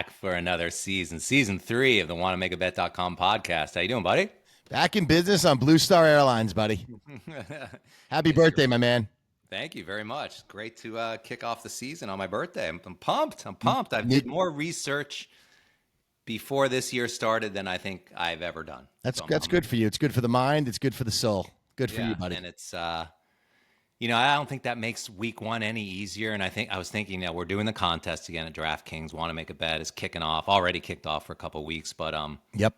back for another season 3 of the wannamakabet.com podcast. How you doing, buddy? Back in business on Blue Star Airlines, buddy. Happy birthday, my man. Thank you very much. Great to kick off the season on my birthday. I'm pumped. I did more research before this year started than I think I've ever done. That's good for you. It's good for the mind. It's good for the soul. Good for you, buddy. And it's I don't think that makes week 1 any easier. And I was thinking that we're doing the contest again at DraftKings. Want to make a bet is kicking off. Already kicked off for a couple of weeks, but yep.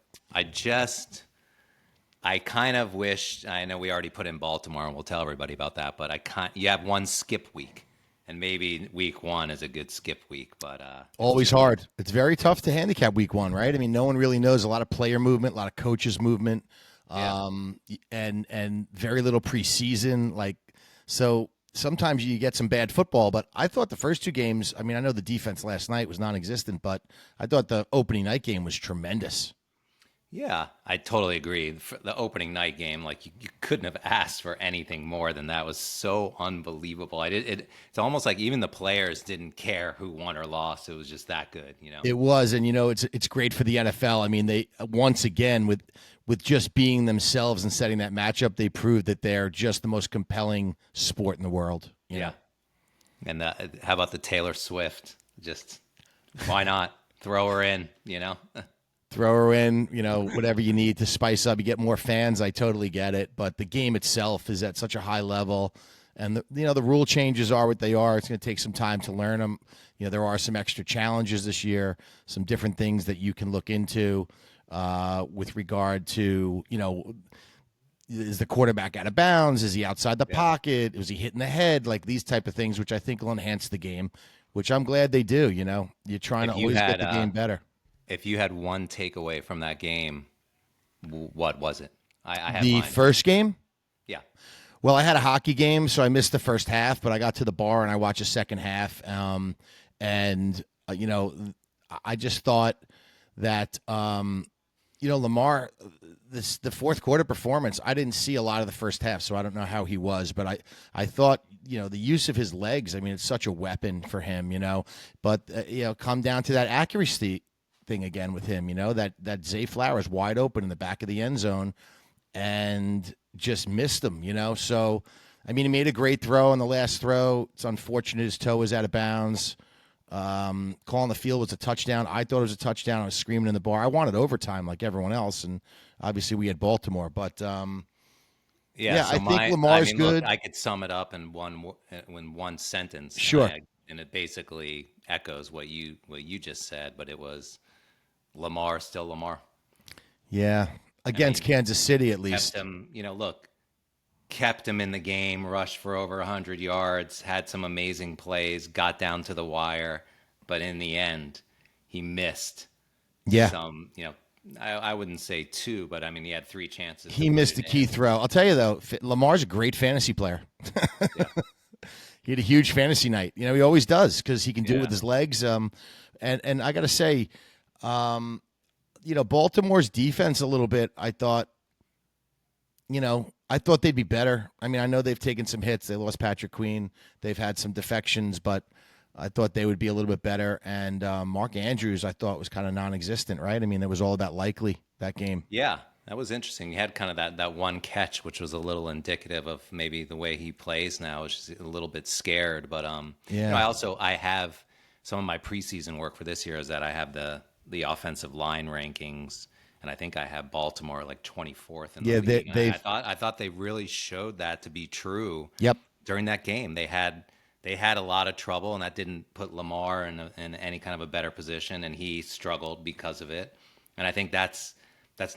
I kind of wish, I know we already put in Baltimore and we'll tell everybody about that, but you have one skip week, and maybe week 1 is a good skip week, but always hard. It's very tough to handicap week 1, right? I mean, no one really knows. A lot of player movement, a lot of coaches movement, and very little preseason. So sometimes you get some bad football, but I thought the first 2 games, I mean, I know the defense last night was non-existent, but I thought the opening night game was tremendous. Yeah, I totally agree. For the opening night game, you couldn't have asked for anything more than that. It was so unbelievable. It's almost like even the players didn't care who won or lost. It was just that good, It was, and it's great for the NFL. I mean, they once again with just being themselves and setting that matchup, they proved that they're just the most compelling sport in the world. Yeah. And how about the Taylor Swift? Just why not throw her in, Throw her in, whatever you need to spice up. You get more fans. I totally get it. But the game itself is at such a high level. And, the rule changes are what they are. It's going to take some time to learn them. There are some extra challenges this year, some different things that you can look into with regard to, is the quarterback out of bounds? Is he outside the pocket? Was he hitting the head? Like these type of things, which I think will enhance the game, which I'm glad they do. You're trying to always get the game better. If you had one takeaway from that game, what was it? I had the mine. First game? Yeah. Well, I had a hockey game, so I missed the first half, but I got to the bar and I watched the second half. I just thought that, Lamar, the fourth quarter performance, I didn't see a lot of the first half, so I don't know how he was, but I thought, the use of his legs, I mean, it's such a weapon for him, but, come down to that accuracy thing again with him, that Zay Flowers wide open in the back of the end zone and just missed him, So, I mean, he made a great throw on the last throw. It's unfortunate his toe was out of bounds. Calling the field was a touchdown. I thought it was a touchdown. I was screaming in the bar. I wanted overtime like everyone else, and obviously we had Baltimore. But, I think Lamar's good. Look, I could sum it up in one sentence. Sure. And it basically echoes what you just said, but it was Lamar, still Lamar. Yeah, against Kansas City at least. Kept him in the game, rushed for over 100 yards, had some amazing plays, got down to the wire, but in the end, he missed. Yeah. Some, I wouldn't say 2, but I mean, he had 3 chances. He missed a key throw. I'll tell you though, Lamar's a great fantasy player. Yeah. He had a huge fantasy night. He always does because he can do it with his legs. And I got to say, Baltimore's defense a little bit, I thought they'd be better. I mean, I know they've taken some hits. They lost Patrick Queen. They've had some defections, but I thought they would be a little bit better. And Mark Andrews, I thought, was kind of non-existent, right? I mean, it was all about Likely, that game. Yeah, that was interesting. He had kind of that one catch, which was a little indicative of maybe the way he plays now, which is a little bit scared. But I have some of my preseason work for this year is that I have the offensive line rankings, and I think I have Baltimore like 24th in the league. I thought they really showed that to be true. Yep. During that game, they had a lot of trouble, and that didn't put Lamar in any kind of a better position, and he struggled because of it. And I think that's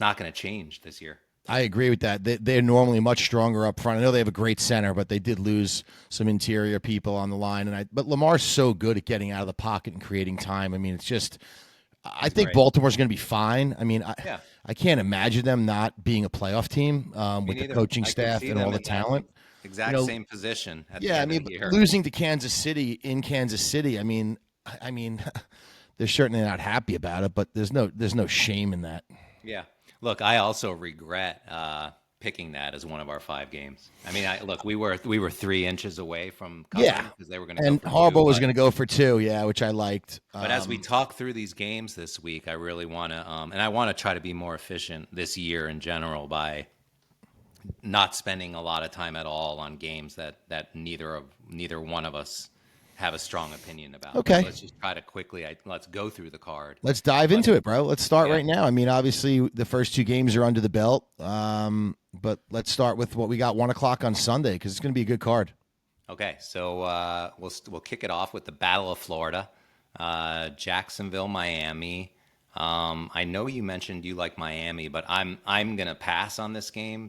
not going to change this year. I agree with that. They're normally much stronger up front. I know they have a great center, but they did lose some interior people on the line. But Lamar's so good at getting out of the pocket and creating time. I mean, it's just – I think Baltimore's going to be fine. I mean, I can't imagine them not being a playoff team with the coaching staff and all the talent. Exact same position. Losing to Kansas City in Kansas City, I mean, they're certainly not happy about it, but there's no shame in that. Yeah. Look, I also regret picking that as one of our 5 games. I mean, look, we were 3 inches away from covering Yeah, because they were going to go and for 2. Harbaugh was going to go for 2, yeah, which I liked. But as we talk through these games this week, I really want to, and I want to try to be more efficient this year in general by not spending a lot of time at all on games that neither one of us have a strong opinion about. Okay. So let's just try to quickly let's go through the card. Let's dive But into it, bro. Let's start yeah, right now. I mean, obviously, the first 2 games are under the belt, but let's start with what we got 1 o'clock on Sunday because it's going to be a good card. okay. So we'll kick it off with the Battle of Florida, Jacksonville, Miami. I know you mentioned you like Miami, but I'm gonna pass on this game.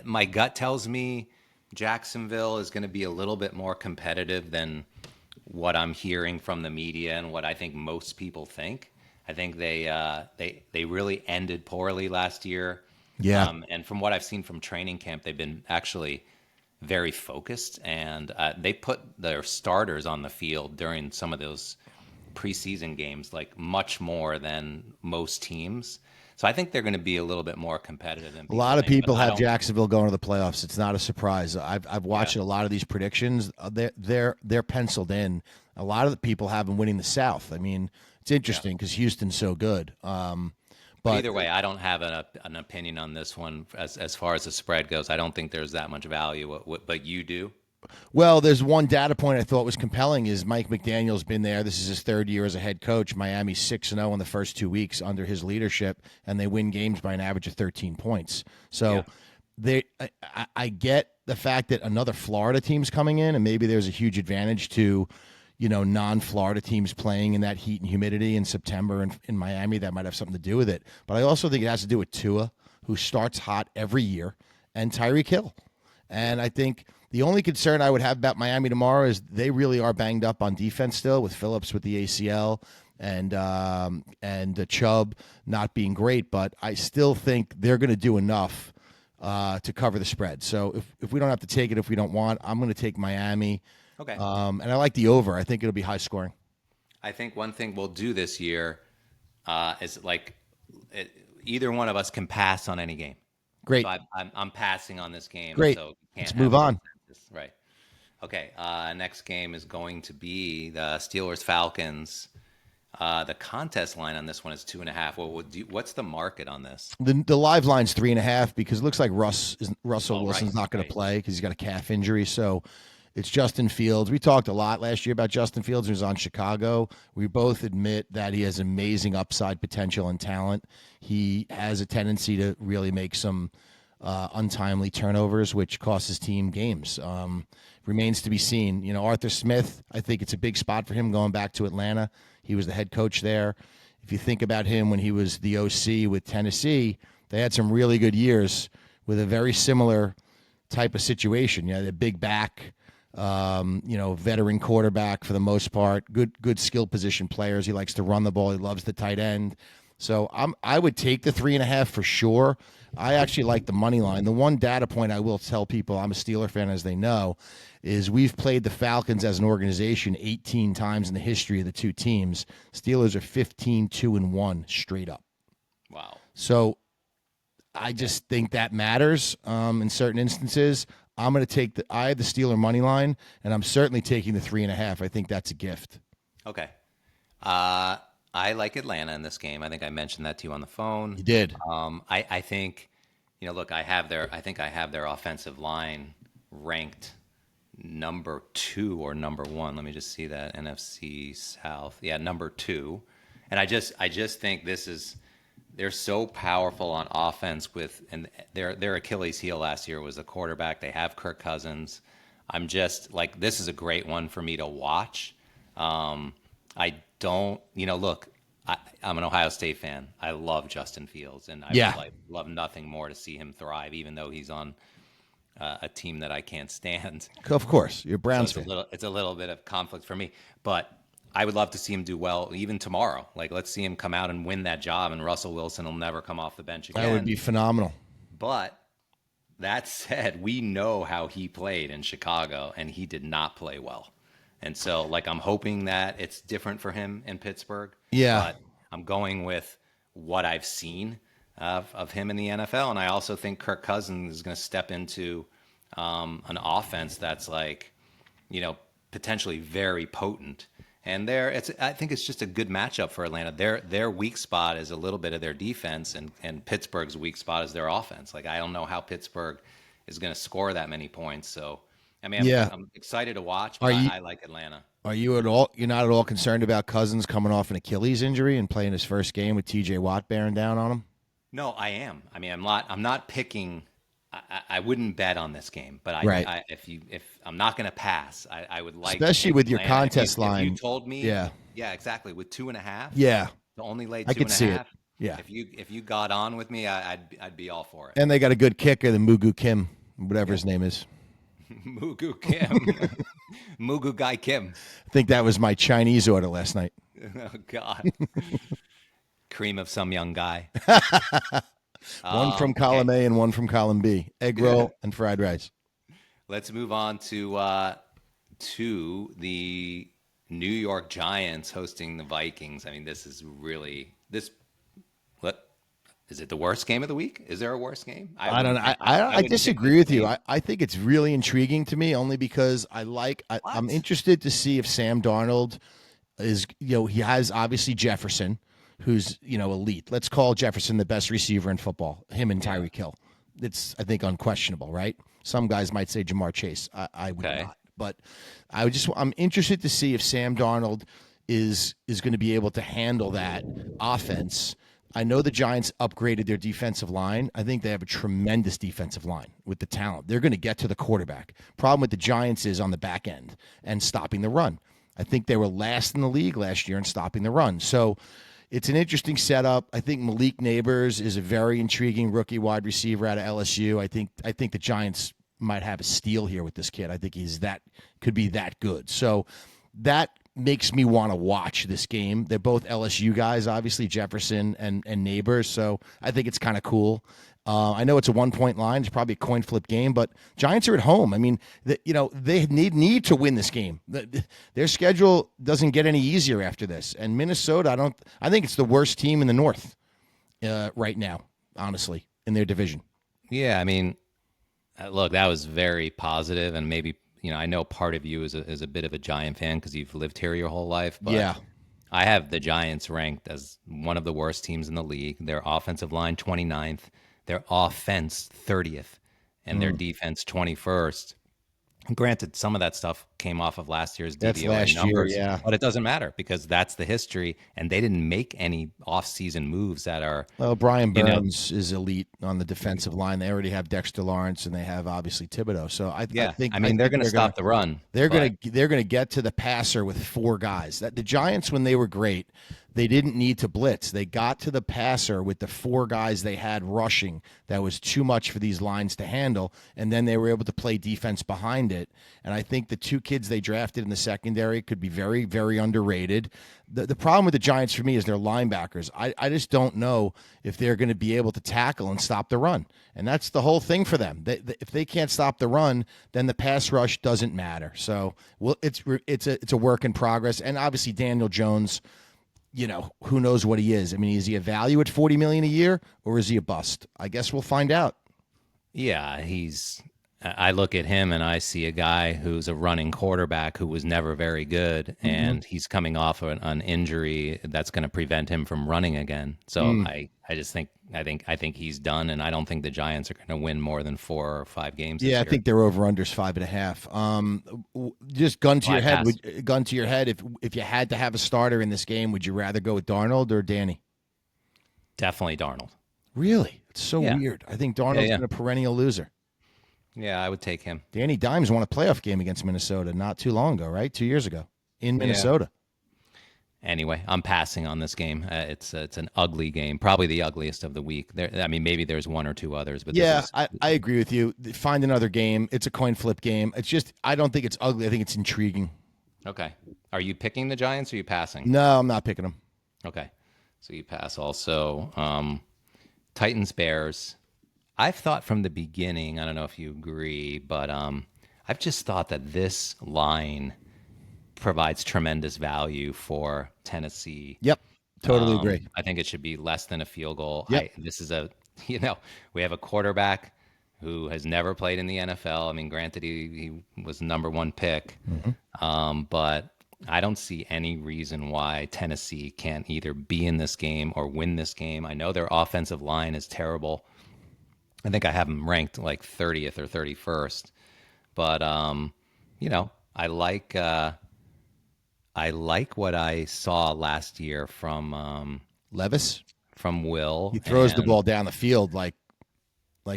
My gut tells me Jacksonville is going to be a little bit more competitive than what I'm hearing from the media and what I think most people think. I think they really ended poorly last year. Yeah. And from what I've seen from training camp, they've been actually very focused, and they put their starters on the field during some of those preseason games, like much more than most teams. So I think they're going to be a little bit more competitive than A lot of think, people have Jacksonville going to the playoffs. It's not a surprise. I've watched a lot of these predictions. They're penciled in. A lot of the people have them winning the South. I mean, it's interesting because Houston's so good. But either way, I don't have an opinion on this one as far as the spread goes. I don't think there's that much value, but you do. Well, there's one data point I thought was compelling is Mike McDaniel's been there. This is his 3rd year as a head coach. Miami's 6-0 in the first 2 weeks under his leadership, and they win games by an average of 13 points. So I get the fact that another Florida team's coming in, and maybe there's a huge advantage to, non-Florida teams playing in that heat and humidity in September in Miami. That might have something to do with it. But I also think it has to do with Tua, who starts hot every year, and Tyreek Hill. And I think the only concern I would have about Miami tomorrow is they really are banged up on defense still, with Phillips with the ACL and Chubb not being great. But I still think they're going to do enough to cover the spread. So if we don't have to take it, if we don't want, I'm going to take Miami. Okay. And I like the over. I think it'll be high scoring. I think one thing we'll do this year is either one of us can pass on any game. Great. So I'm passing on this game. Great. So Let's move on. Right. Okay. Next game is going to be the Steelers-Falcons. The contest line on this one is 2.5. What's the market on this? The live line's 3.5 because it looks like Russell Wilson's not going to play because he's got a calf injury. So it's Justin Fields. We talked a lot last year about Justin Fields, who was on Chicago. We both admit that he has amazing upside potential and talent. He has a tendency to really make some untimely turnovers, which costs his team games. Remains to be seen. Arthur Smith, I think it's a big spot for him going back to Atlanta. He was the head coach there. If you think about him when he was the OC with Tennessee, they had some really good years with a very similar type of situation. The big back, veteran quarterback for the most part, good skill position players. He likes to run the ball. He loves the tight end. So I would take the 3.5 for sure. I actually like the money line. The one data point I will tell people, I'm a Steeler fan, as they know, is we've played the Falcons as an organization 18 times in the history of the two teams. Steelers are 15-2-1 straight up. Wow. So I just think that matters in certain instances. I'm going to take I have the Steeler money line, and I'm certainly taking the 3.5. I think that's a gift. Okay. I like Atlanta in this game. I think I mentioned that to you on the phone. You did. I think, look, I have their offensive line ranked number 2 or number 1. Let me just see that. NFC South. Yeah, number 2. And I just think they're so powerful on offense and their Achilles heel last year was the quarterback. They have Kirk Cousins. I'm just like, this is a great one for me to watch. I don't, look, I'm an Ohio State fan. I love Justin Fields, and I would love nothing more to see him thrive, even though he's on a team that I can't stand. Of course, you're Browns fan. fan. It's a little bit of conflict for me, but I would love to see him do well even tomorrow. Like, let's see him come out and win that job, and Russell Wilson will never come off the bench again. That would be phenomenal. But that said, we know how he played in Chicago, and he did not play well. And so, I'm hoping that it's different for him in Pittsburgh. Yeah. But I'm going with what I've seen. of him in the NFL. And I also think Kirk Cousins is going to step into an offense that's like, potentially very potent. And I think it's just a good matchup for Atlanta. Their weak spot is a little bit of their defense, and Pittsburgh's weak spot is their offense. Like, I don't know how Pittsburgh is going to score that many points. So, I mean, Yeah. I'm excited to watch, Are but you I like Atlanta. are you at all? You're not at all concerned about Cousins coming off an Achilles injury and playing his first game with T.J. Watt bearing down on him? No, I am. I mean, I'm not picking. I wouldn't bet on this game, but Right. if I'm not going to pass, I would like to Especially take with your Atlanta. contest If you line. told me, Yeah. yeah, exactly, with 2.5, Yeah. to only lay I two could and a see it. half. Yeah. If you got on with me, I'd be all for it. And they got a good kicker, the Mugu Kim, whatever his name is. Mugu Kim, Mugu Guy Kim. I think that was my Chinese order last night. Oh God, cream of some young guy. One from Okay. column A and one from column B. Egg roll and fried rice. Let's move on to the New York Giants hosting the Vikings. I mean, this is really this. What is it? The worst game of the week? Is there a worst game? I don't know. I wouldn't pick disagree this with you. game. I think it's really intriguing to me only because I'm What? interested to see if Sam Darnold is, he has obviously Jefferson, who's, elite. Let's call Jefferson the best receiver in football, him and Yeah. Tyreek Hill. It's, I think, unquestionable, right? Some guys might say Jamar Chase. I would Okay. not. But I'm interested to see if Sam Darnold is going to be able to handle that offense. I know the Giants upgraded their defensive line. I think they have a tremendous defensive line with the talent. They're going to get to the quarterback. Problem with the Giants is on the back end and stopping the run. I think they were last in the league last year in stopping the run. So it's an interesting setup. I think Malik Neighbors is a very intriguing rookie wide receiver out of LSU. I think the Giants might have a steal here with this kid. I think could be that good. So that makes me want to watch this game. They're both LSU guys, obviously Jefferson and Neighbors. So I think it's kind of cool. I know it's a 1-point line. It's probably a coin flip game, but Giants are at home. I mean, they need to win this game. Their schedule doesn't get any easier after this. And Minnesota, I think it's the worst team in the North right now, honestly, in their division. Yeah, I mean, look, that was very positive, and maybe I know part of you is a bit of a Giant fan because you've lived here your whole life. But Yeah. I have the Giants ranked as one of the worst teams in the league. Their offensive line 29th, their offense 30th, and their defense 21st. Granted, some of that stuff came off of last year's That's DVOA last year, numbers, yeah. but it doesn't matter because that's the history, and they didn't make any off-season moves that are, Well, Brian Burns is elite on the defensive line. They already have Dexter Lawrence, and they have obviously Thibodeau. So I yeah. think I mean, they're going to stop the run. they're but- going to get to the passer with four guys. That the Giants, when they were great, they didn't need to blitz. They got to the passer with the four guys they had rushing. That was too much for these lines to handle, and then they were able to play defense behind it. And I think the two kids they drafted in the secondary could be very, very underrated. The problem with the Giants for me is their linebackers. I just don't know if they're going to be able to tackle and stop the run. And that's the whole thing for them. If they can't stop the run, then the pass rush doesn't matter. So it's a work in progress. And obviously Daniel Jones, who knows what he is? I mean, is he a value at $40 million a year, or is he a bust? I guess we'll find out. Yeah, I look at him and I see a guy who's a running quarterback who was never very good, and he's coming off of an injury that's going to prevent him from running again. So I think he's done, and I don't think the Giants are going to win more than 4 or 5 games. Yeah, this I year. think their over unders 5.5. Just gun to your head. Gun to your head. If you had to have a starter in this game, would you rather go with Darnold or Danny? Definitely Darnold. Really? It's so Yeah. weird. I think Darnold's been a perennial loser. Yeah, I would take him. Danny Dimes won a playoff game against Minnesota not too long ago, right? 2 years ago in Minnesota. Anyway, I'm passing on this game. It's an ugly game, probably the ugliest of the week. Maybe there's one or two others, but Yeah, this is, I agree with you. Find another game. It's a coin flip game. It's just I don't think it's ugly. I think it's intriguing. okay. Are you picking the Giants or are you passing? No, I'm not picking them. Okay, so you pass also. Titans Bears. I've thought from the beginning. I don't know if you agree, but I've just thought that this line provides tremendous value for Tennessee. Yep. Totally agree. I think it should be less than a field goal. Yep. This is a, we have a quarterback who has never played in the NFL. I mean, granted, he was the number one pick, but I don't see any reason why Tennessee can't either be in this game or win this game. I know their offensive line is terrible. I think I have them ranked like 30th or 31st, but I like what I saw last year Levis, from Will. he throws the ball down the field like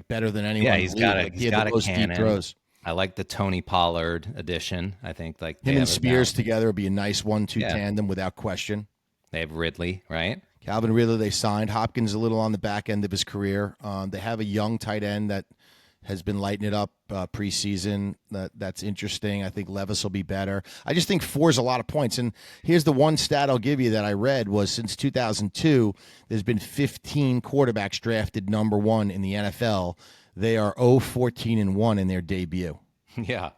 better than anyone. Yeah, in the league. he's got a most cannon. deep throws. I like the Tony Pollard addition. I think like Him and Spears together would be a nice 1-2 Yeah. tandem without question. They have Ridley, right? Calvin Ridley they signed. Hopkins a little on the back end of his career. They have a young tight end that has been lighting it up preseason. That's interesting. I think Levis will be better. I just think 4 is a lot of points. And here's the one stat I'll give you that I read was since 2002, there's been 15 quarterbacks drafted number 1 in the NFL. They are 0-14-1 in their debut. Yeah.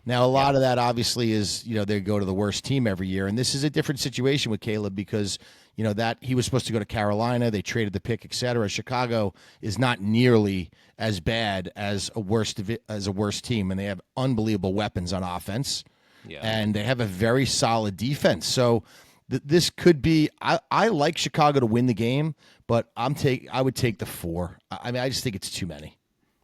Now, a lot of that obviously is, they go to the worst team every year. And this is a different situation with Caleb because, that he was supposed to go to Carolina. They traded the pick, et cetera. Chicago is not nearly as bad as a worst team. And they have unbelievable weapons on offense. Yeah. And they have a very solid defense. So this could be, I like Chicago to win the game, but I would take the 4. I mean, I just think it's too many.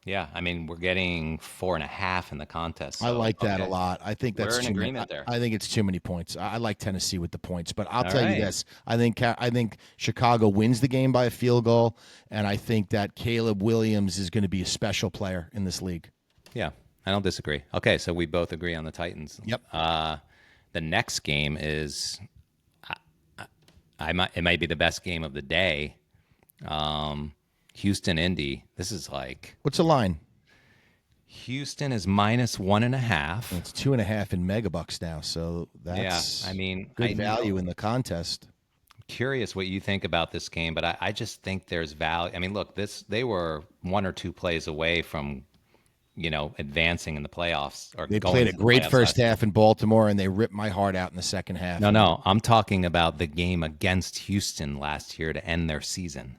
Yeah, I mean, we're getting 4.5 in the contest. So, I like that a lot. I think that's we're in agreement there. I think it's too many points. I like Tennessee with the points, but I'll tell you this: I think Chicago wins the game by a field goal, and I think that Caleb Williams is going to be a special player in this league. Yeah, I don't disagree. Okay, so we both agree on the Titans. Yep. The next game is, it might be the best game of the day. Houston, Indy. This is like, what's the line? Houston is -1.5. It's 2.5 in megabucks now, so that's good value in the contest. I'm curious what you think about this game, but I just think there's value. I mean, look, they were 1 or 2 plays away from, advancing in the playoffs. Or they played a great first half in Baltimore, and they ripped my heart out in the second half. No, I'm talking about the game against Houston last year to end their season.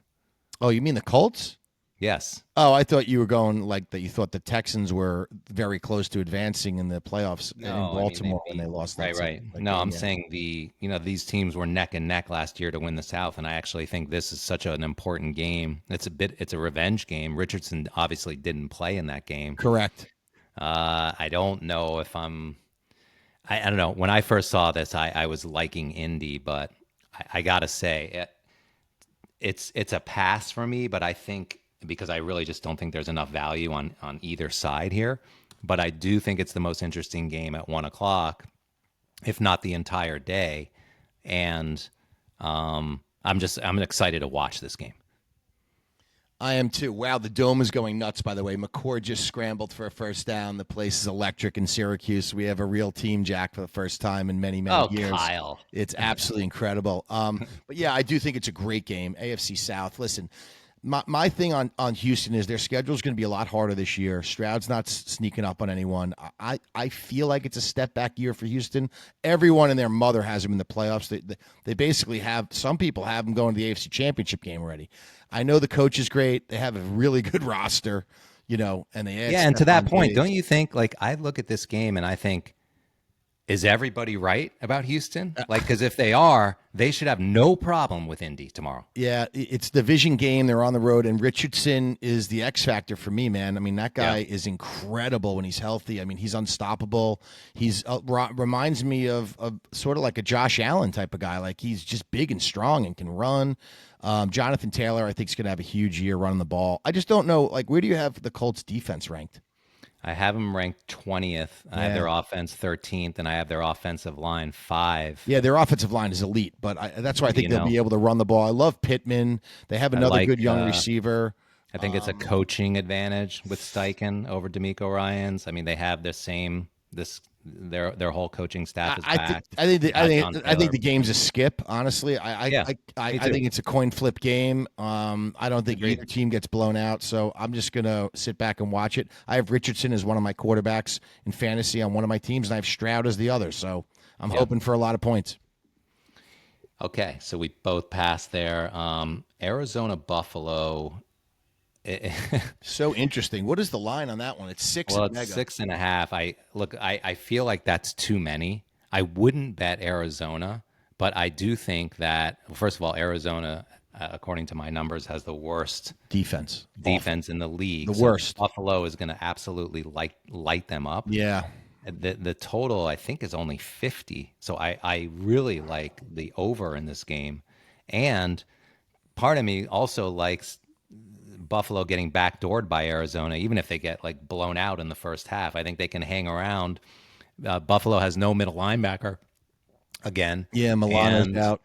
Oh, you mean the Colts? Yes. Oh, I thought you were going like that. You thought the Texans were very close to advancing in the playoffs in Baltimore when they lost. Right. No, I'm saying these teams were neck and neck last year to win the South, and I actually think this is such an important game. It's a revenge game. Richardson obviously didn't play in that game. Correct. I don't know if I don't know. When I first saw this, I was liking Indy, but I gotta say it's a pass for me, but I think because I really just don't think there's enough value on either side here. But I do think it's the most interesting game at 1:00, if not the entire day. And I'm excited to watch this game. I am too. Wow, the dome is going nuts, by the way. McCord just scrambled for a first down. The place is electric in Syracuse. We have a real team, Jack, for the first time in many, many years. Kyle. It's absolutely incredible. But, yeah, I do think it's a great game. AFC South. Listen, my thing on Houston is their schedule is going to be a lot harder this year. Stroud's not sneaking up on anyone. I feel like it's a step-back year for Houston. Everyone and their mother has them in the playoffs. They basically some people have them going to the AFC Championship game already. I know the coach is great. They have a really good roster, and they add and to that point, don't you think, like, I look at this game and I think, is everybody right about Houston? Because if they are, they should have no problem with Indy tomorrow. Yeah, it's the division game. They're on the road, and Richardson is the X factor for me, man. I mean, that guy is incredible when he's healthy. I mean, he's unstoppable. He's reminds me of sort of like a Josh Allen type of guy. Like, he's just big and strong and can run. Jonathan Taylor, I think, is going to have a huge year running the ball. I just don't know, like, where do you have the Colts defense ranked? I have them ranked 20th. I have their offense 13th, and I have their offensive line 5. Yeah, their offensive line is elite, but that's why I think they'll be able to run the ball. I love Pittman. They have another good young receiver. I think it's a coaching advantage with Steichen over DeMeco Ryans. I mean, they have the same their whole coaching staff is back. I think the game's a skip. Honestly, I think it's a coin flip game. I don't think either team gets blown out, so I'm just gonna sit back and watch it. I have Richardson as one of my quarterbacks in fantasy on one of my teams, and I have Stroud as the other. So I'm hoping for a lot of points. Okay, so we both passed there. Arizona Buffalo. So interesting. What is the line on that one? It's six Well, at it's Mega. 6.5. I feel like that's too many. I wouldn't bet Arizona, but I do think that, first of all, Arizona, according to my numbers, has the worst Defense. Awful. defense in the The league. So worst. Buffalo is going to absolutely light them up. Yeah. The total I think is only 50. So I really like the over in this game. And part of me also likes Buffalo getting backdoored by Arizona, even if they get like blown out in the first half. I think they can hang around. Buffalo has no middle linebacker again, Yeah, Milano's and out.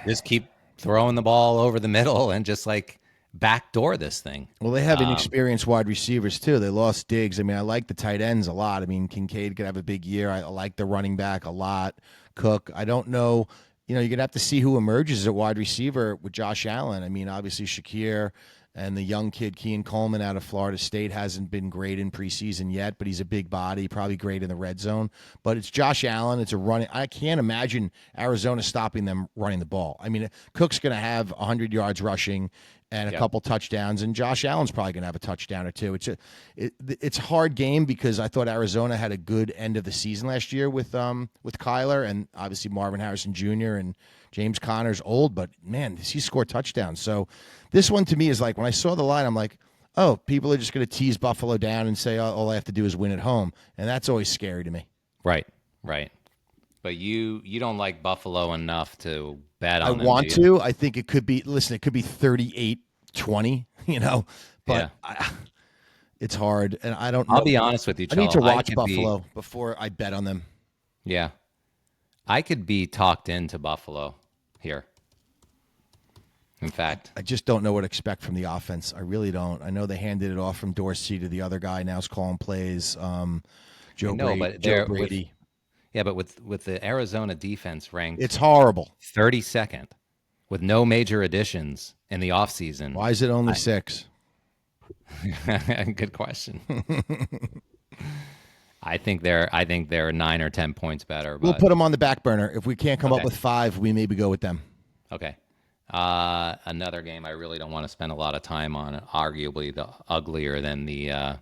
just keep throwing the ball over the middle and just like backdoor this thing. Well, they have inexperienced wide receivers too. They lost Diggs. I mean, I like the tight ends a lot. I mean, Kincaid could have a big year. I like the running back a lot. Cook. I don't know. You're gonna have to see who emerges at wide receiver with Josh Allen. I mean, obviously Shakir and the young kid Kean Coleman out of Florida State hasn't been great in preseason yet, but he's a big body, probably great in the red zone. But it's Josh Allen. It's a running. I can't imagine Arizona stopping them running the ball. I mean, Cook's going to have 100 yards rushing and a Yep. couple touchdowns, and Josh Allen's probably going to have a touchdown or two. It's a hard game because I thought Arizona had a good end of the season last year with Kyler and obviously Marvin Harrison Jr. and James Conner's old, but man, does he score touchdowns? So this one to me is like when I saw the line, I'm like, oh, people are just going to tease Buffalo down and say, oh, all I have to do is win at home, and that's always scary to me. Right, right. But you don't like Buffalo enough to bet I on them, do want you? to. I think it could be. Listen, it could be 38-20. But Yeah. it's hard, and I don't I'll know. be honest with you, I need Cello. to I watch could be, Buffalo before I bet on them. yeah, I could be talked into Buffalo here. In fact, I just don't know what to expect from the offense. I really don't. I know they handed it off from Dorsey to the other guy. Now is calling plays. I know, but Joe they're with Brady. yeah, but with the Arizona defense ranked It's horrible. 32nd with no major additions in the offseason. Why is it only six? Good question. I think they're 9 or 10 points better, We'll but put them on the back burner. If we can't come up okay. with five, we maybe go with them. Okay. Another game I really don't want to spend a lot of time on, arguably the uglier than the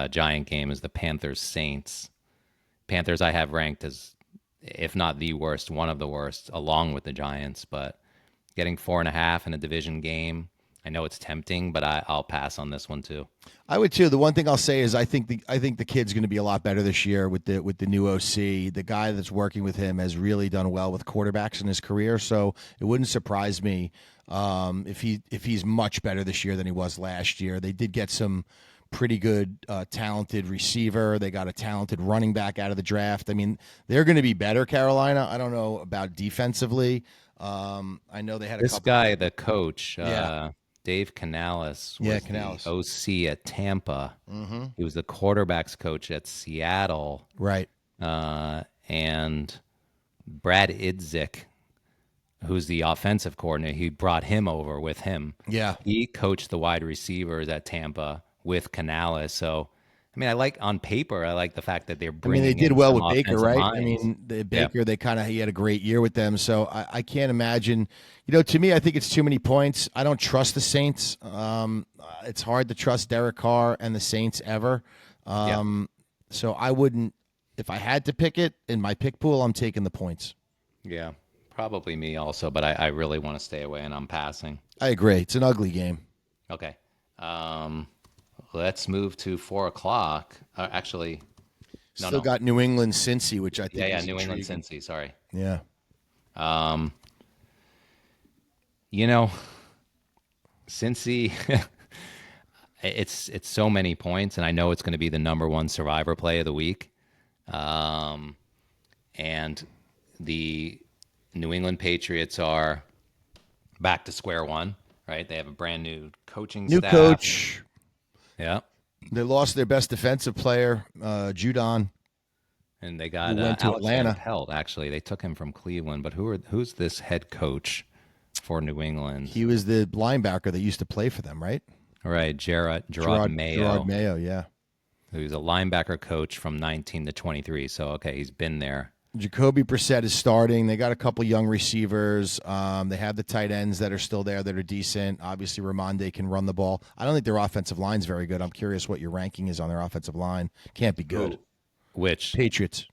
Giant game, is the Panthers Saints. Panthers I have ranked as, if not the worst, one of the worst, along with the Giants. But getting 4.5 in a division game, I know it's tempting, but I'll pass on this one too. I would too. The one thing I'll say is I think the kid's going to be a lot better this year with the new OC. The guy that's working with him has really done well with quarterbacks in his career, so it wouldn't surprise me if he's much better this year than he was last year. They did get some pretty good talented receiver. They got a talented running back out of the draft. I mean, they're going to be better, Carolina. I don't know about defensively. I know they had a This couple. guy, the coach, Yeah, Dave Canales, yeah, was the Canales. OC at Tampa. He was the quarterbacks coach at Seattle. Right. And Brad Idzik, who's the offensive coordinator, he brought him over with him. Yeah. He coached the wide receivers at Tampa with Canales. So, I mean, on paper, I like the fact that they're I mean, they bringing did in well some with Baker, offensive right? I minds. mean, Yeah. Baker, he had a great year with them. So I can't imagine, to me, I think it's too many points. I don't trust the Saints. It's hard to trust Derek Carr and the Saints ever. Yeah. So I wouldn't, if I had to pick it in my pick pool, I'm taking the points. Yeah. Probably me also, but I really want to stay away and I'm passing. I agree. It's an ugly game. Okay. Let's move to 4 o'clock. Actually, no, Still no. got New England Cincy, which I think Yeah, is New England intriguing. Cincy. Sorry. Yeah. Cincy, it's so many points, and I know it's going to be the number one survivor play of the week. And the New England Patriots are back to square one, right? They have a brand new coaching New staff. coach. Yeah. They lost their best defensive player, Judon. And they got Who went to Alex Atlanta. Van Pelt, actually. They took him from Cleveland. But who's this head coach for New England? He was the linebacker that used to play for them, right? All right, Gerard Mayo. Gerard Mayo, yeah. Who's a linebacker coach from 19 to 23. So, okay, he's been there. Jacoby Brissett is starting. They got a couple young receivers. They have the tight ends that are still there that are decent. Obviously, Ramonde can run the ball. I don't think their offensive line's very good. I'm curious what your ranking is on their offensive line. Can't be good. Which? Patriots.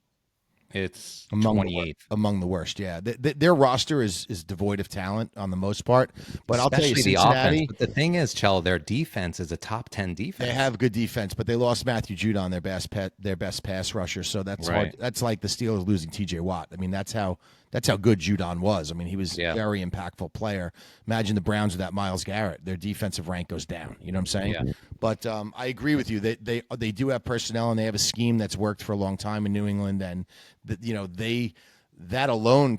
It's Among 28th. among the worst, yeah. Their roster is devoid of talent on the most part. But I'll tell you, Especially the Cincinnati, offense. But the thing is, Chell, their defense is a top 10 defense. they have good defense, but they lost Matthew Judon, their best pass rusher. So that's Right. hard. That's like the Steelers losing T.J. Watt. I mean, that's how good Judon was. I mean, he was a very impactful player. Imagine the Browns without Myles Garrett. Their defensive rank goes down. You know what I'm saying? Yeah. But I agree with you. They do have personnel and they have a scheme that's worked for a long time in New England, and that alone,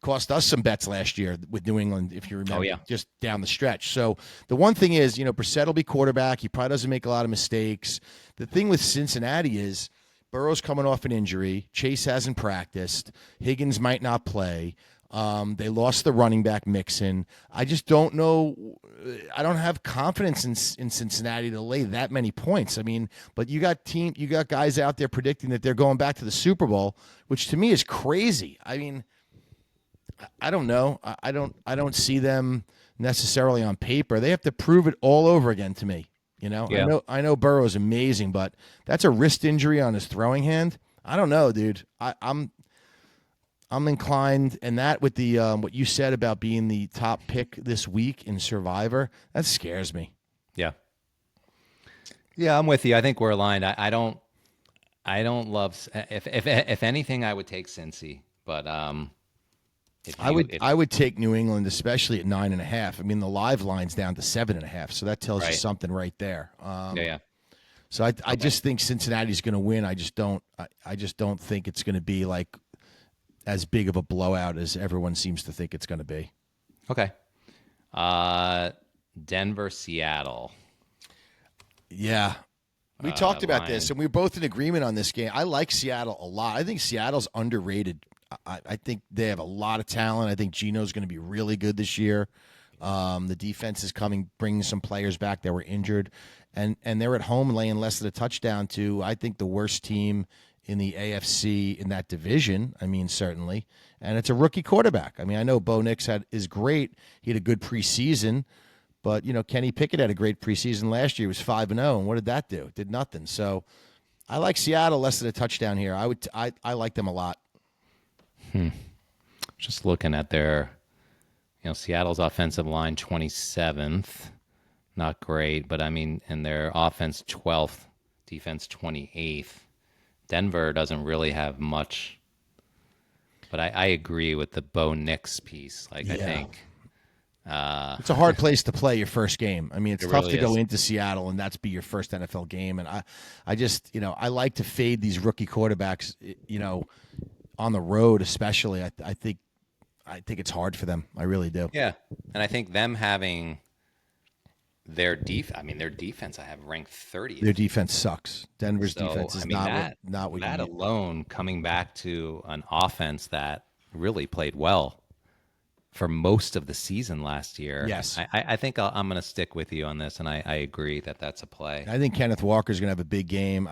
cost us some bets last year with New England, if you remember, just down the stretch. So the one thing is, Brissett will be quarterback. He probably doesn't make a lot of mistakes. The thing with Cincinnati is Burrow's coming off an injury. Chase hasn't practiced. Higgins might not play. They lost the running back Mixon. I just don't know. I don't have confidence in Cincinnati to lay that many points. I mean, but you got guys out there predicting that they're going back to the Super Bowl, which to me is crazy. I mean, I don't know. I don't see them necessarily on paper. They have to prove it all over again to me. Yeah. I know Burrow's amazing, but that's a wrist injury on his throwing hand. I don't know, dude. I'm inclined, and that with the what you said about being the top pick this week in Survivor, that scares me. Yeah. Yeah, I'm with you. I think we're aligned. I don't love if anything, I would take Cincy, but I would take New England, especially at 9.5. I mean, the live line's down to 7.5, so that tells you something right there. Yeah. So I just think Cincinnati's going to win. I just don't think it's going to be like as big of a blowout as everyone seems to think it's going to be. Okay. Denver, Seattle. Yeah. We talked about this, and we were both in agreement on this game. I like Seattle a lot. I think Seattle's underrated. I think they have a lot of talent. I think Geno's going to be really good this year. The defense is bringing some players back that were injured, and they're at home laying less than a touchdown to, I think, the worst team in the AFC in that division. I mean, certainly. And it's a rookie quarterback. I mean, I know Bo Nix is great. He had a good preseason, but, Kenny Pickett had a great preseason last year. He was 5-0, and what did that do? It did nothing. So I like Seattle less than a touchdown here. I like them a lot. Just looking at their, Seattle's offensive line, 27th. Not great, but I mean, and their offense, 12th, defense, 28th. Denver doesn't really have much, but I agree with the Bo Nix piece. I think it's a hard place to play your first game. I mean, it's tough really to go is. into Seattle and that's be your first NFL game. And I just, I like to fade these rookie quarterbacks, on the road, especially. I think it's hard for them. I really do. Yeah, and I think them having their defense I have ranked 30th. Their defense sucks. Denver's defense is not what you that need. alone coming back to an offense that really played well for most of the season last year. Yes. I think I'm going to stick with you on this, and I agree that that's a play. I think Kenneth Walker's going to have a big game.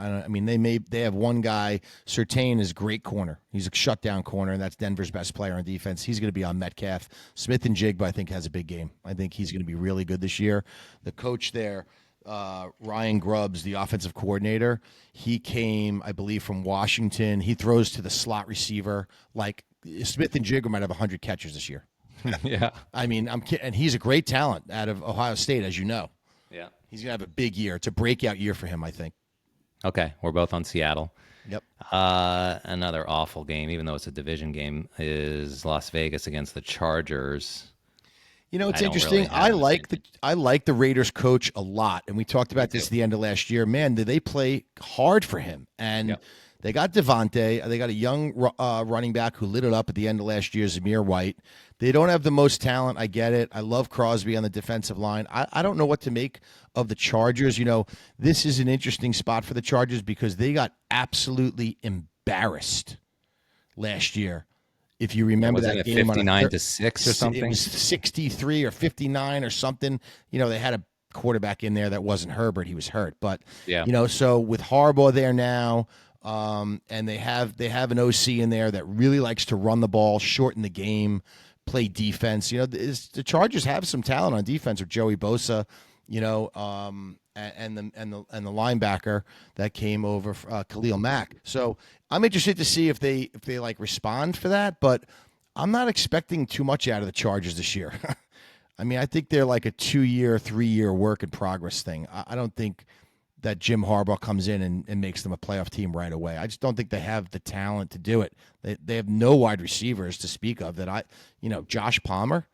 They have one guy. Surtain is a great corner. He's a shutdown corner, and that's Denver's best player on defense. He's going to be on Metcalf. Smith and Jigba, I think, has a big game. I think he's going to be really good this year. The coach there, Ryan Grubbs, the offensive coordinator, he came, I believe, from Washington. He throws to the slot receiver. Like Smith and Jigba might have 100 catches this year. Yeah. I mean, and he's a great talent out of Ohio State, as you know. Yeah. He's going to have a big year. It's a breakout year for him, I think. Okay, we're both on Seattle. Yep. Another awful game, even though it's a division game, is Las Vegas against the Chargers. It's interesting. I like the Raiders coach a lot, and we talked about this at the end of last year. Man, did they play hard for him? And they got Devontae. They got a young running back who lit it up at the end of last year, Zamir White. They don't have the most talent. I get it. I love Crosby on the defensive line. I don't know what to make of the Chargers. This is an interesting spot for the Chargers because they got absolutely embarrassed last year. If you remember that game, 59-6 or something, it was 63 or 59 or something. They had a quarterback in there that wasn't Herbert; he was hurt. But so with Harbaugh there now, And they have an OC in there that really likes to run the ball, shorten the game, play defense. The Chargers have some talent on defense with Joey Bosa, and the linebacker that came over, Khalil Mack. So I'm interested to see if they like respond for that, but I'm not expecting too much out of the Chargers this year. I mean, I think they're like a 2-year, 3-year work in progress thing. I don't think that Jim Harbaugh comes in and makes them a playoff team right away. I just don't think they have the talent to do it. They have no wide receivers to speak of Josh Palmer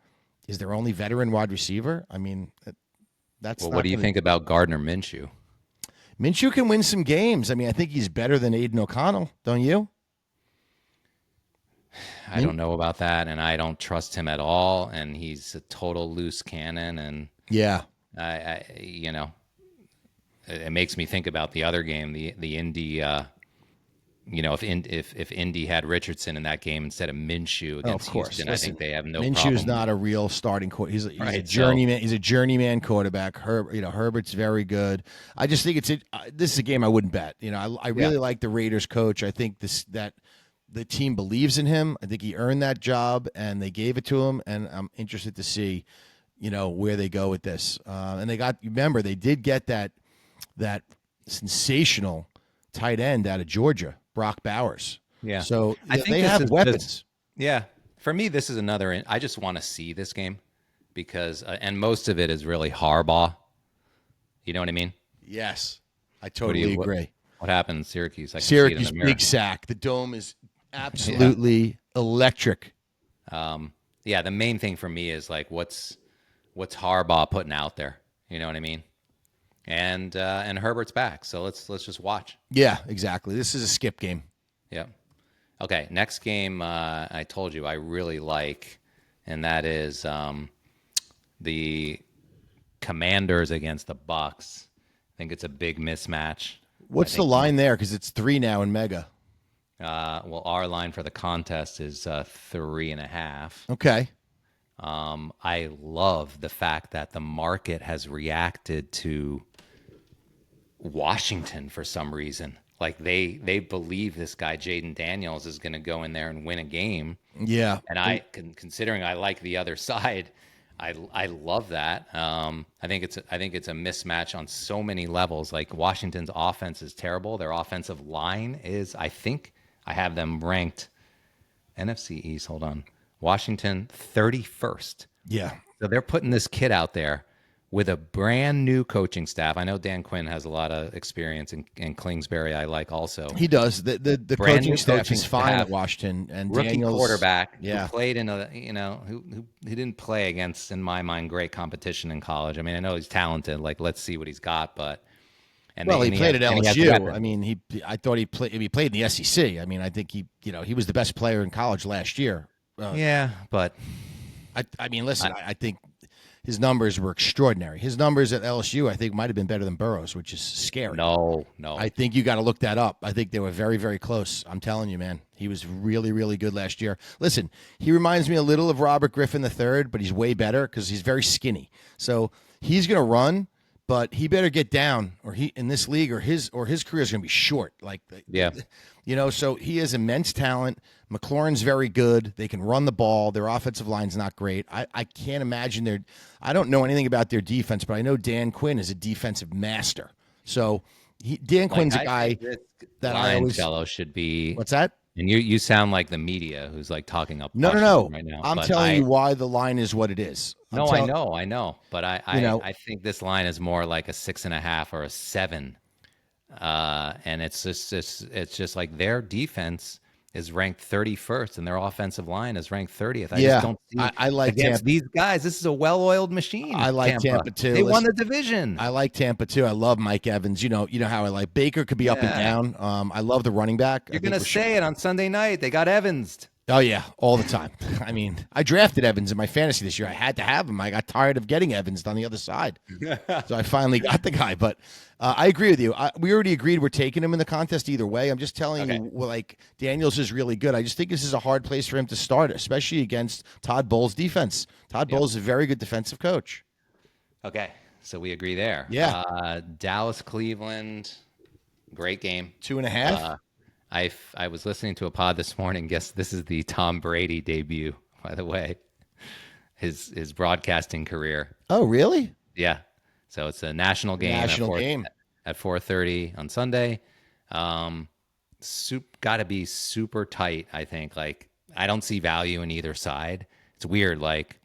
is their only veteran wide receiver. I mean, that's well, what do you think about Gardner Minshew? Minshew can win some games. I mean, I think he's better than Aiden O'Connell, don't you? I don't know about that, and I don't trust him at all, and he's a total loose cannon, and yeah, it makes me think about the other game, the Indy. If Indy had Richardson in that game instead of Minshew against Houston, I think they have no problem. Minshew's not a real starting quarterback. He's a journeyman. He's a journeyman quarterback. Herbert's very good. I just think this is a game I wouldn't bet. I really like the Raiders coach. I think that the team believes in him. I think he earned that job, and they gave it to him. And I'm interested to see, where they go with this. And they did get that sensational tight end out of Georgia, Brock Bowers. Yeah. So I think they have weapons. Yeah. For me, this is another. I just want to see this game because, and most of it is really Harbaugh. You know what I mean? Yes, I totally agree. What happened in Syracuse? Syracuse big sack. The dome is absolutely electric. Yeah, the main thing for me is like what's Harbaugh putting out there. You know what I mean? And Herbert's back, so let's just watch. Yeah, exactly. This is a skip game. Yeah. Okay, next game I told you I really like, and that is the Commanders against the Bucks. I think it's a big mismatch. What's the line there? Because it's 3 now in Mega. Well, our line for the contest is 3.5. Okay. I love the fact that the market has reacted to Washington for some reason. Like they believe this guy Jaden Daniels is going to go in there and win a game. Yeah. And considering I like the other side, I love that. I think it's a mismatch on so many levels. Like Washington's offense is terrible. Their offensive line is, I think I have them ranked NFC East. Hold on. Washington 31st. Yeah. So they're putting this kid out there with a brand new coaching staff. I know Dan Quinn has a lot of experience, and Kingsbury I like also. He does. The coaching staff is fine at Washington, and rookie Daniels, quarterback who played in who didn't play against, in my mind, great competition in college. I mean, I know he's talented. Like, let's see what he's got, but. He played at LSU. I mean, I thought he played in the SEC. I mean, I think he was the best player in college last year. Yeah, but I mean, listen, I think his numbers were extraordinary. His numbers at LSU, I think, might have been better than Burrow's, which is scary. No. I think you got to look that up. I think they were very, very close. I'm telling you, man. He was really, really good last year. Listen, he reminds me a little of Robert Griffin III, but he's way better because he's very skinny. So he's going to run, but he better get down, or he in this league, or his career is going to be short. So he has immense talent. McLaurin's very good. They can run the ball. Their offensive line's not great. I can't imagine I don't know anything about their defense, but I know Dan Quinn is a defensive master. So Dan Quinn's a guy that I always Cello should be. What's that? And you sound like the media who's like talking up. No. Right now. I'm telling you why the line is what it is. I know. But I think this line is more like a 6.5 or a 7. And it's just like their defense is ranked 31st and their offensive line is ranked 30th. I just don't see I like against these guys. This is a well-oiled machine. I like Tampa too. They won the division. I like Tampa too. I love Mike Evans. You know how I like Baker could be up and down. I love the running back. You're going to say it on Sunday night. They got Evansed. Oh, yeah, all the time. I mean, I drafted Evans in my fantasy this year. I had to have him. I got tired of getting Evans on the other side. So I finally got the guy. But I agree with you. We already agreed we're taking him in the contest either way. I'm just telling you, like, Daniels is really good. I just think this is a hard place for him to start, especially against Todd Bowles' defense. Todd Bowles is a very good defensive coach. Okay, so we agree there. Yeah. Dallas, Cleveland, great game. 2.5? I was listening to a pod this morning. Guess this is the Tom Brady debut, by the way, his broadcasting career. Oh, really? Yeah. So it's a national game National game. at 4:30 on Sunday. Got to be super tight, I think. Like, I don't see value in either side. It's weird. Like,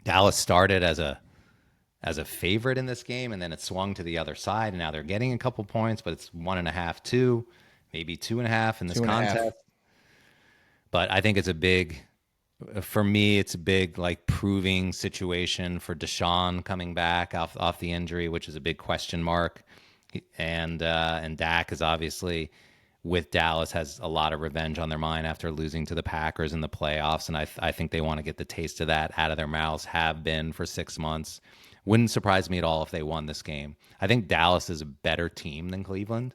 Dallas started as a favorite in this game, and then it swung to the other side, and now they're getting a couple points, but it's 1.5, 2, maybe 2.5 in this contest. But I think it's a big, for me, it's a big like proving situation for Deshaun coming back off the injury, which is a big question mark. And Dak is obviously with Dallas has a lot of revenge on their mind after losing to the Packers in the playoffs, and I think they want to get the taste of that out of their mouths. Have been for 6 months. Wouldn't surprise me at all if they won this game. I think Dallas is a better team than Cleveland.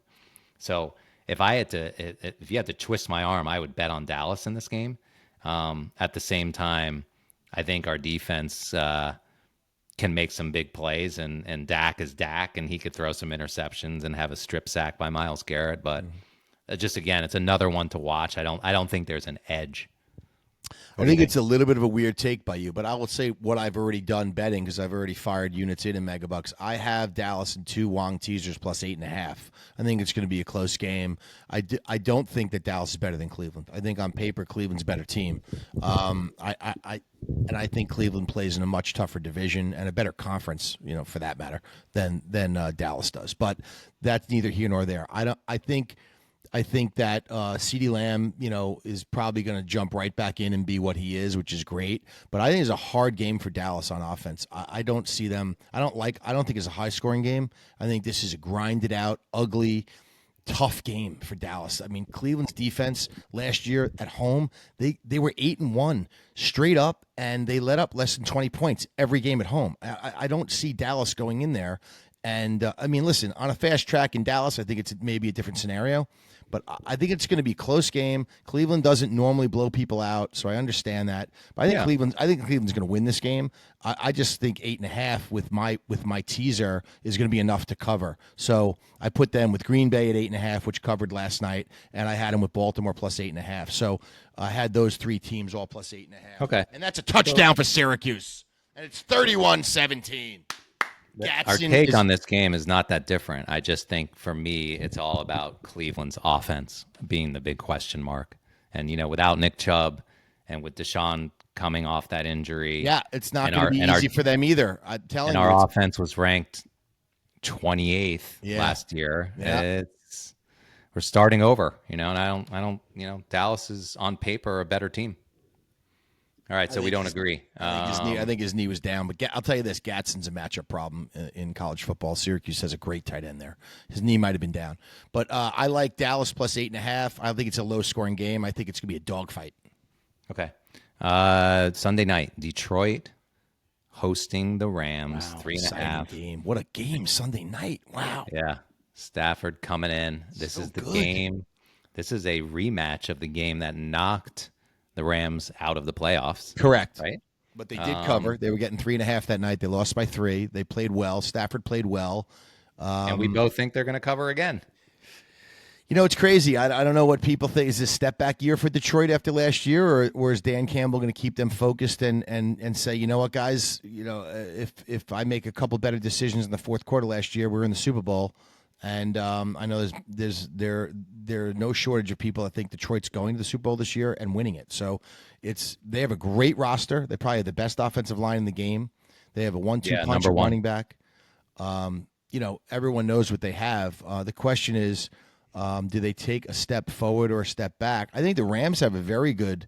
So if you had to twist my arm, I would bet on Dallas in this game. At the same time, I think our defense can make some big plays, and Dak is Dak, and he could throw some interceptions and have a strip sack by Myles Garrett. But just again, it's another one to watch. I don't think there's an edge. I think it's a little bit of a weird take by you, but I will say what I've already done betting because I've already fired units in Megabucks. I have Dallas and 2 Wong teasers plus 8.5. I think it's going to be a close game. I don't think that Dallas is better than Cleveland. I think on paper Cleveland's a better team. I think Cleveland plays in a much tougher division and a better conference, for that matter, than Dallas does. But that's neither here nor there. I think that CeeDee Lamb, is probably going to jump right back in and be what he is, which is great. But I think it's a hard game for Dallas on offense. I don't see them. I don't think it's a high scoring game. I think this is a grinded out, ugly, tough game for Dallas. I mean, Cleveland's defense last year at home, they were 8-1 straight up, and they let up less than 20 points every game at home. I don't see Dallas going in there. And listen, on a fast track in Dallas, I think it's maybe a different scenario. But I think it's going to be a close game. Cleveland doesn't normally blow people out, so I understand that. But I think Cleveland's going to win this game. I just think 8.5 with my teaser is going to be enough to cover. So I put them with Green Bay at 8.5, which covered last night, and I had them with Baltimore plus 8.5. So I had those 3 teams all plus 8.5. Okay, and that's a touchdown for Syracuse, and it's 31-17. Our take on this game is not that different. I just think for me, it's all about Cleveland's offense being the big question mark. And, without Nick Chubb and with Deshaun coming off that injury. Yeah, it's not going to be easy for them either. I'm telling you. And our offense was ranked 28th last year. Yeah. We're starting over, and I don't, Dallas is on paper a better team. All right, so we don't agree. I think his knee was down, but I'll tell you this: Gadsden's a matchup problem in college football. Syracuse has a great tight end there. His knee might have been down, but I like Dallas plus 8.5. I think it's a low-scoring game. I think it's going to be a dogfight. Okay, Sunday night, Detroit hosting the Rams, 3.5 game. What a game Sunday night! Wow. Yeah, Stafford coming in. This is the game. This is a rematch of the game that knocked the Rams out of the playoffs. Correct. Right? But they did cover. They were getting 3.5 that night. They lost by 3. They played well. Stafford played well. And we both think they're going to cover again. It's crazy. I don't know what people think. Is this a step back year for Detroit after last year, or is Dan Campbell going to keep them focused and say, you know what, guys, if I make a couple better decisions in the fourth quarter last year, we're in the Super Bowl. And I know there are no shortage of people that think Detroit's going to the Super Bowl this year and winning it. So they have a great roster. They probably have the best offensive line in the game. They have a 1-2 punch running back. Everyone knows what they have. The question is, do they take a step forward or a step back? I think the Rams have a very good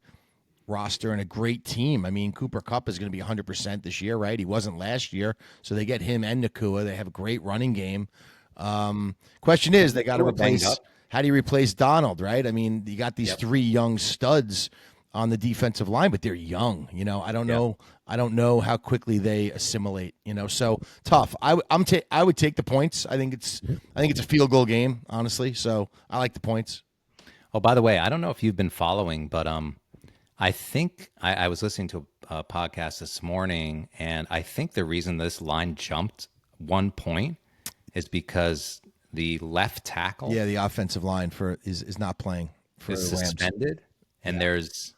roster and a great team. I mean, Cooper Kupp is going to be 100% this year, right? He wasn't last year, so they get him and Nakua. They have a great running game. Question is, they got to replace. How do you replace Donald? Right? I mean, you got these 3 young studs on the defensive line, but they're young. I don't know. I don't know how quickly they assimilate. So tough. I would take the points. I think it's a field goal game, honestly. So I like the points. Oh, by the way, I don't know if you've been following, but I think I was listening to a podcast this morning, and I think the reason this line jumped 1 point is because the left tackle. Yeah, the offensive line is not playing for is the Rams. suspended, and there's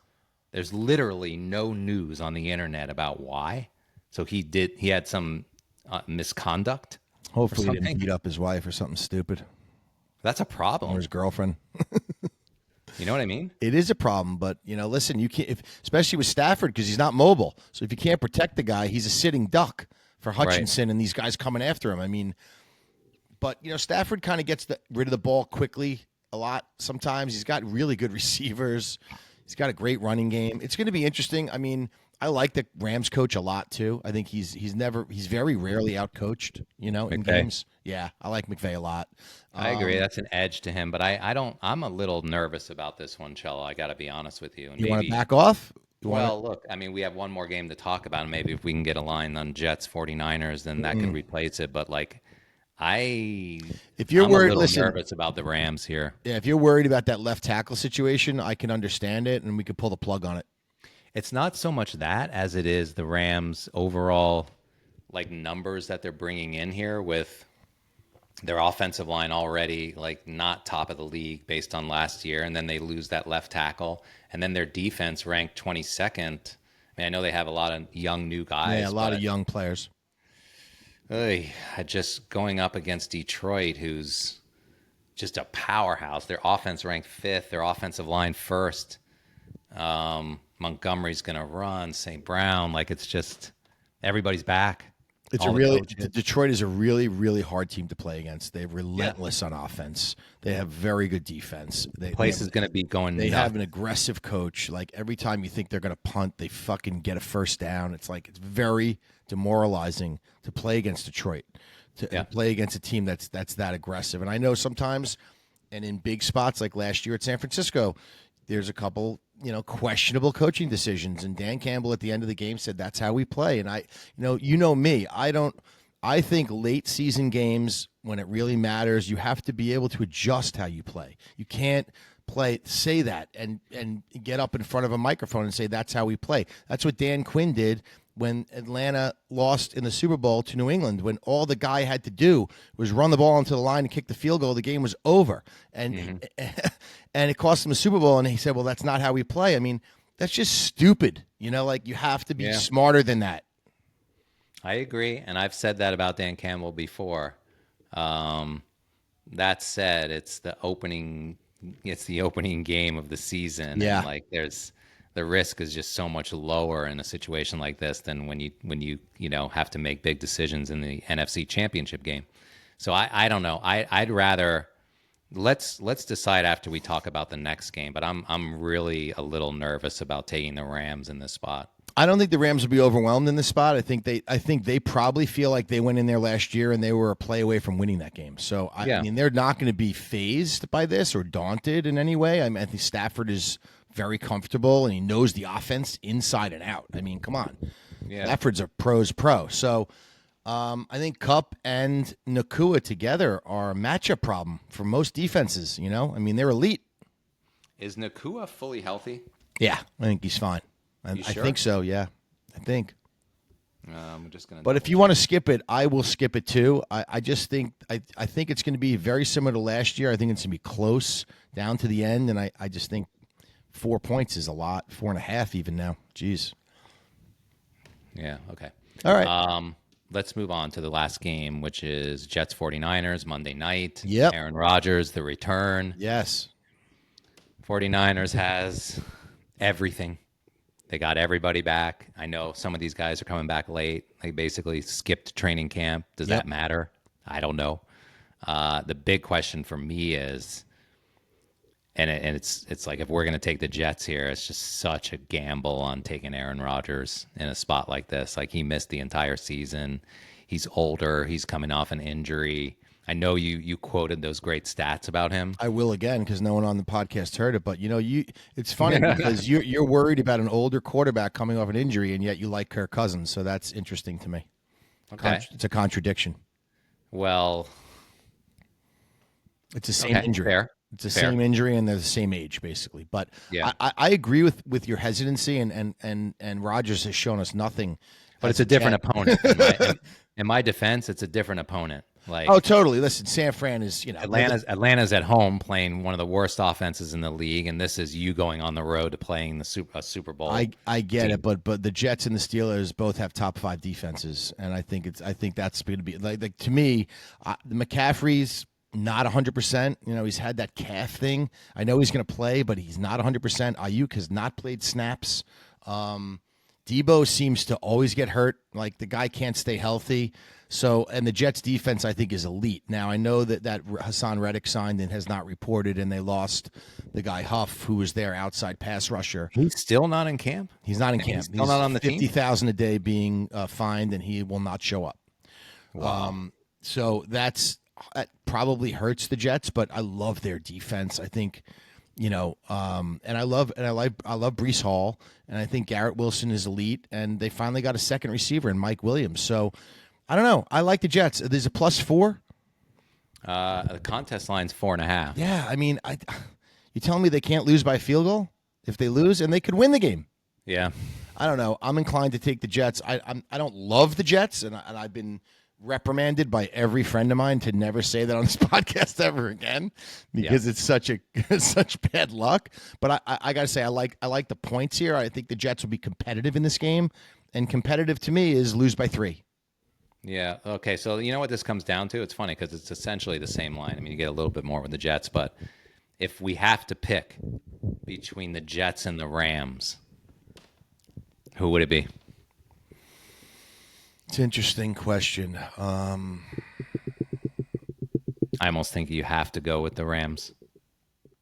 literally no news on the internet about why. So he had some misconduct. Hopefully, he didn't beat up his wife or something stupid. That's a problem. Or his girlfriend. You know what I mean? It is a problem, but listen, you can't, especially with Stafford, because he's not mobile. So if you can't protect the guy, he's a sitting duck for Hutchinson and these guys coming after him. I mean, but Stafford kind of gets rid of the ball quickly a lot. Sometimes he's got really good receivers. He's got a great running game. It's going to be interesting. I mean, I like the Rams coach a lot too. I think he's very rarely outcoached, in games. Yeah, I like McVay a lot. I agree. That's an edge to him, but I'm a little nervous about this one, Cello. I got to be honest with you. And you want to back off? Look, I mean, we have one more game to talk about, and maybe if we can get a line on Jets 49ers, then that could replace it. But if you're I'm worried, a little nervous about the Rams here. Yeah, if you're worried about that left tackle situation, I can understand it, and we could pull the plug on it. It's not so much that as it is the Rams' overall numbers that they're bringing in here with their offensive line already not top of the league based on last year, and then they lose that left tackle, and then their defense ranked 22nd. I mean, I know they have a lot of young new guys. Yeah, a lot of young players. Just going up against Detroit, who's just a powerhouse. Their offense ranked 5th, their offensive line 1st. Montgomery's going to run, St. Brown. It's just everybody's back. Detroit is a really, really hard team to play against. They're relentless on offense. They have very good defense. The place is going to be going nuts. They have an aggressive coach. Every time you think they're going to punt, they fucking get a first down. It's very demoralizing to play against Detroit, to play against a team that's that aggressive. And I know sometimes, and in big spots like last year at San Francisco, there's a couple questionable coaching decisions, and Dan Campbell at the end of the game said that's how we play. And me, I think late season games, when it really matters, you have to be able to adjust how you play. You can't say that and get up in front of a microphone and say that's how we play. That's what Dan Quinn did when Atlanta lost in the Super Bowl to New England, when all the guy had to do was run the ball into the line and kick the field goal. The game was over. And and it cost him a Super Bowl, and he said, well, that's not how we play. I mean, that's just stupid. You have to be smarter than that. I agree, and I've said that about Dan Campbell before. That said, it's the opening game of the season. Yeah. And the risk is just so much lower in a situation like this than when you have to make big decisions in the NFC Championship game. So I don't know. I'd rather let's decide after we talk about the next game. But I'm really a little nervous about taking the Rams in this spot. I don't think the Rams will be overwhelmed in this spot. I think they probably feel like they went in there last year and they were a play away from winning that game. So I mean, they're not going to be fazed by this or daunted in any way. I think Stafford is very comfortable, and he knows the offense inside and out. I mean, come on. Yeah. Stafford's a pro's pro. So I think Kupp and Nakua together are a matchup problem for most defenses. I mean, they're elite. Is Nakua fully healthy? Yeah, I think he's fine. I think so, yeah. I think. I'm just gonna. But if you want to skip it, I will skip it too. I just think I think it's going to be very similar to last year. I think it's going to be close down to the end, and I just think 4 points is a lot. 4.5 even now. Jeez. Yeah. Okay. All right. Let's move on to the last game, which is Jets 49ers Monday night. Yep. Aaron Rodgers, the return. Yes. 49ers has everything. They got everybody back. I know some of these guys are coming back late. They basically skipped training camp. Does that matter? I don't know. The big question for me is, and it's like, if we're going to take the Jets here, it's just such a gamble on taking Aaron Rodgers in a spot like this. He missed the entire season. He's older. He's coming off an injury. I know you quoted those great stats about him. I will again, because no one on the podcast heard it. But it's funny because you're worried about an older quarterback coming off an injury, and yet you like Kirk Cousins. So that's interesting to me. Okay, it's a contradiction. Well, it's the same injury. Fair. It's the same injury, and they're the same age, basically. But yeah. I agree with your hesitancy, and Rodgers has shown us nothing. But it's a different opponent. In my defense, it's a different opponent. Oh, Like totally. Listen, San Fran is, Atlanta's at home playing one of the worst offenses in the league, and this is you going on the road to playing a Super Bowl. I get team. it, but the Jets and the Steelers both have top 5 defenses, and I think that's going to be like to me, the McCaffrey's not 100%. He's had that calf thing. I know he's going to play, but he's not 100%. Ayuk has not played snaps. Debo seems to always get hurt. Like the guy can't stay healthy. So, and the Jets defense, I think, is elite. Now, I know that Hassan Reddick signed and has not reported, and they lost the guy Huff, who was their outside pass rusher. He's still not in camp? He's not in camp. He's still not on the team? $50,000 a day being fined, and he will not show up. Wow. So that probably hurts the Jets, but I love their defense. I think, and I like Breece Hall, and I think Garrett Wilson is elite, and they finally got a second receiver in Mike Williams. So I don't know. I like the Jets. There's a +4. The contest line's 4.5. Yeah, I mean, you telling me they can't lose by a field goal? If they lose, and they could win the game. Yeah. I don't know. I'm inclined to take the Jets. I don't love the Jets, and I've been reprimanded by every friend of mine to never say that on this podcast ever again because it's such bad luck. But I got to say I like the points here. I think the Jets will be competitive in this game, and competitive to me is lose by 3. Yeah. Okay. So you know what this comes down to? It's funny because it's essentially the same line. I mean, you get a little bit more with the Jets, but if we have to pick between the Jets and the Rams, who would it be? It's an interesting question. I almost think you have to go with the Rams.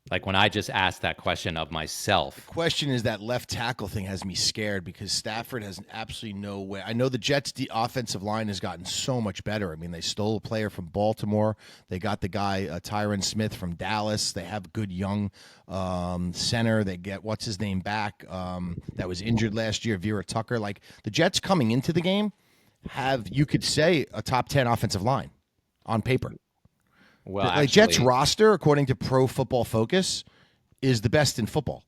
Like when I just asked that question of myself. The question is that left tackle thing has me scared because Stafford has absolutely no way. I know the Jets' offensive line has gotten so much better. I mean, they stole a player from Baltimore. They got the guy Tyron Smith from Dallas. They have a good young center. They get what's his name back that was injured last year, Vera Tucker. Like the Jets coming into the game have, you could say, a top 10 offensive line on paper. Well, the Jets roster, according to Pro Football Focus, is the best in football.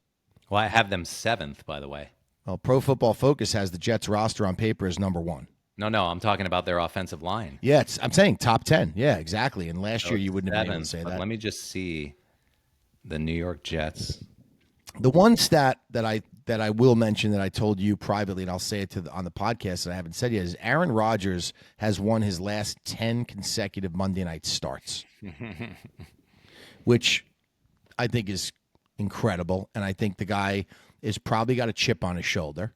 Well, I have them 7th, by the way. Well, Pro Football Focus has the Jets roster on paper as number 1. No, I'm talking about their offensive line. Yeah, I'm saying top 10. Yeah, exactly. And last year you wouldn't have been able to say that. Let me just see the New York Jets. The one stat that I will mention that I told you privately, and I'll say it on the podcast that I haven't said yet, is Aaron Rodgers has won his last 10 consecutive Monday night starts, which I think is incredible. And I think the guy is probably got a chip on his shoulder,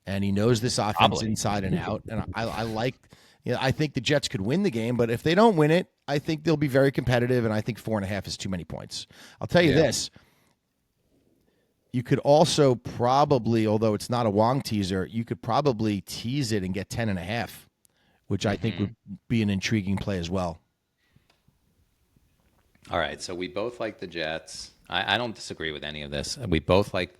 and he knows this offense inside and out. And I like, I think the Jets could win the game, but if they don't win it, I think they'll be very competitive, and I think 4.5 is too many points. I'll tell you this. You could also probably, although it's not a Wong teaser, you could probably tease it and get 10.5, which I think would be an intriguing play as well. All right, so we both like the Jets. I don't disagree with any of this. We both like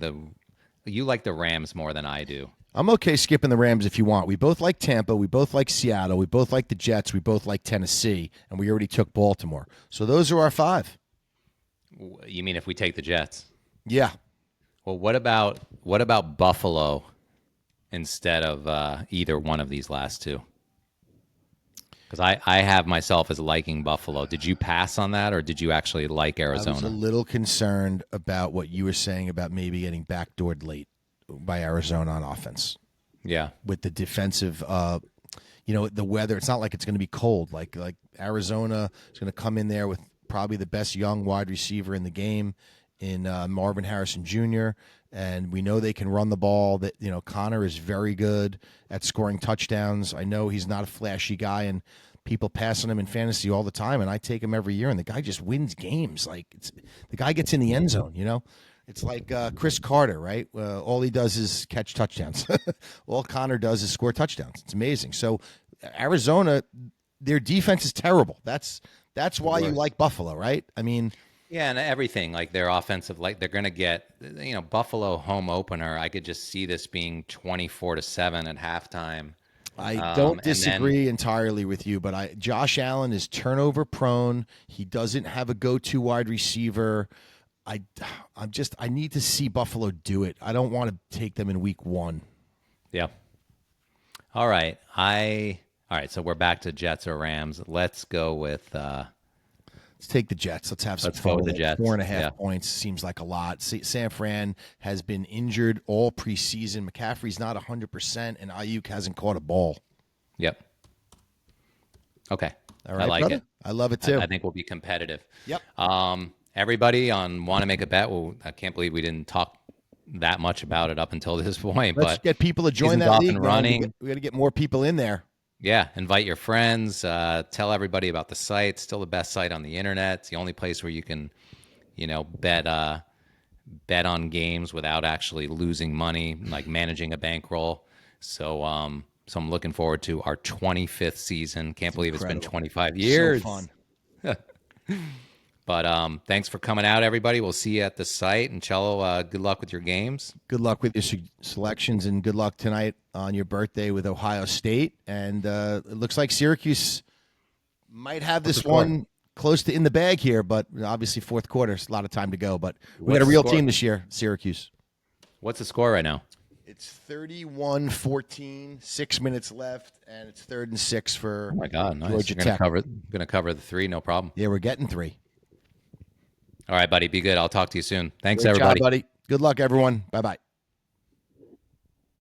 you like the Rams more than I do. I'm okay skipping the Rams if you want. We both like Tampa. We both like Seattle. We both like the Jets. We both like Tennessee. And we already took Baltimore. So those are our 5. You mean if we take the Jets? Yeah. Well, what about Buffalo instead of either one of these last two? Because I have myself as liking Buffalo. Did you pass on that, or did you actually like Arizona? I was a little concerned about what you were saying about maybe getting backdoored late by Arizona on offense. Yeah. With the defensive, the weather. It's not like it's going to be cold. Like Arizona is going to come in there with probably the best young wide receiver in the game in Marvin Harrison Jr., and we know they can run the ball. That Connor is very good at scoring touchdowns. I know he's not a flashy guy, and people pass on him in fantasy all the time, and I take him every year, and the guy just wins games. Like the guy gets in the end zone. It's like Chris Carter, right? All he does is catch touchdowns. All Connor does is score touchdowns. It's amazing. So Arizona, their defense is terrible. That's why you like Buffalo, right? I mean. Yeah, and everything, like their offensive, like they're going to get, Buffalo home opener. I could just see this being 24-7 at halftime. I don't disagree entirely with you, but Josh Allen is turnover prone. He doesn't have a go-to wide receiver. I need to see Buffalo do it. I don't want to take them in week 1. Yeah. All right. I All right, so we're back to Jets or Rams. Let's go with. Let's take the Jets. Let's have some Let's go fun with with the it. Jets. 4.5 Yeah. points seems like a lot. San Fran has been injured all preseason. McCaffrey's not 100%, and Ayuk hasn't caught a ball. Yep. Okay. All right, I like brother. it. I love it too. I think we'll be competitive. Yep. Everybody on Want to Make a Bet. Well, I can't believe we didn't talk that much about it up until this point. Let's but get people to join season's that off league, and man. running. We got to get more people in there. Yeah, invite your friends. Tell everybody about the site. It's still the best site on the internet. It's the only place where you can, bet on games without actually losing money, like managing a bankroll. So I'm looking forward to our 25th season. Can't believe incredible. It's been 25 years. So fun. But thanks for coming out, everybody. We'll see you at the site. And Cello, good luck with your games. Good luck with your selections, and good luck tonight on your birthday with Ohio State. And it looks like Syracuse might have this one close to in the bag here, but obviously fourth quarter, a lot of time to go. But we got a real team this year, Syracuse. What's the score right now? It's 31-14, 6 minutes left, and it's 3rd and 6 for Oh my God, nice. Georgia You're Tech. Gonna cover the 3, no problem. Yeah, we're getting 3. All right, buddy. Be good. I'll talk to you soon. Thanks, Great everybody. job, buddy. Good luck, everyone. Bye-bye.